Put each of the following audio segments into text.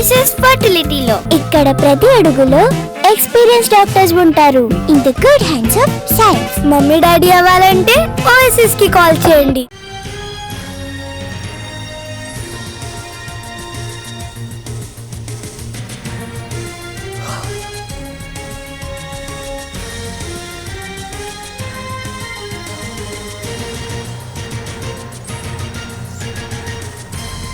OSS ఫర్టిలిటీలో ఇక్కడ ప్రతి అడుగులో ఎక్స్పీరియన్స్ డాక్టర్స్ ఉంటారు. In the good hands of science. Mummy daddy అవ్వాలంటే ఓఎస్ఎస్ కి కాల్ చేయండి.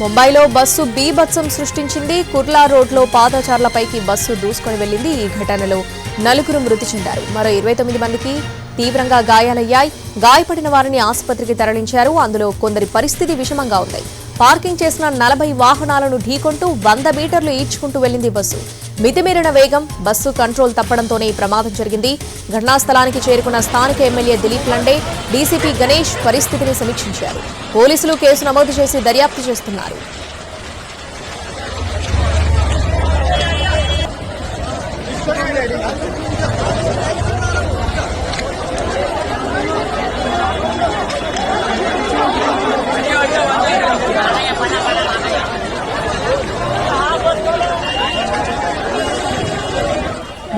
ముంబైలో బస్సు బీభత్సం సృష్టించింది. కుర్లా రోడ్లో పాదచారులపైకి బస్సు దూసుకొని వెళ్లింది. ఈ ఘటనలో 4 మృతి చెందారు. మరో 29 మందికి తీవ్రంగా గాయాలయ్యాయి. గాయపడిన వారిని ఆసుపత్రికి తరలించారు. అందులో కొందరి పరిస్థితి విషమంగా ఉంది. పార్కింగ్ చేసిన 40 వాహనాలను ఢీకొంటూ 100 మీటర్లు ఈడ్చుకుంటూ వెళ్లింది బస్సు. మితిమీరిన వేగం, బస్సు కంట్రోల్ తప్పడంతోనే ఈ ప్రమాదం జరిగింది. ఘటనా స్థలానికి చేరుకున్న స్థానిక ఎమ్మెల్యే దిలీప్ లండే, డీసీపీ గణేష్ పరిస్థితిని సమీక్షించారు. పోలీసులు కేసు నమోదు చేసి దర్యాప్తు చేస్తున్నారు.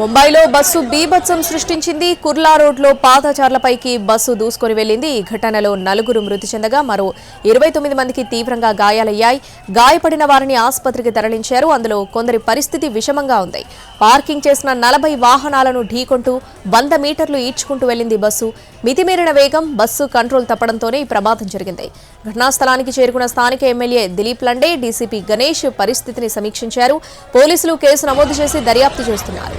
ముంబైలో బస్సు బీభత్సం సృష్టించింది. కుర్లా రోడ్లో పాదచారులపైకి బస్సు దూసుకొని వెళ్లింది. ఈ ఘటనలో 4 మృతి చెందగా మరో 29 మందికి తీవ్రంగా గాయాలయ్యాయి. గాయపడిన వారిని ఆసుపత్రికి తరలించారు. అందులో కొందరి పరిస్థితి విషమంగా ఉంది. పార్కింగ్ చేసిన 40 వాహనాలను ఢీకొంటూ 100 మీటర్లు ఈడ్చుకుంటూ వెళ్లింది బస్సు. మితిమీరిన వేగం, బస్సు కంట్రోల్ తప్పడంతోనే ఈ ప్రమాదం జరిగింది. ఘటనా స్థలానికి చేరుకున్న స్థానిక ఎమ్మెల్యే దిలీప్ లండే, డీసీపీ గణేష్ పరిస్థితిని సమీక్షించారు. పోలీసులు కేసు నమోదు చేసి దర్యాప్తు చేస్తున్నారు.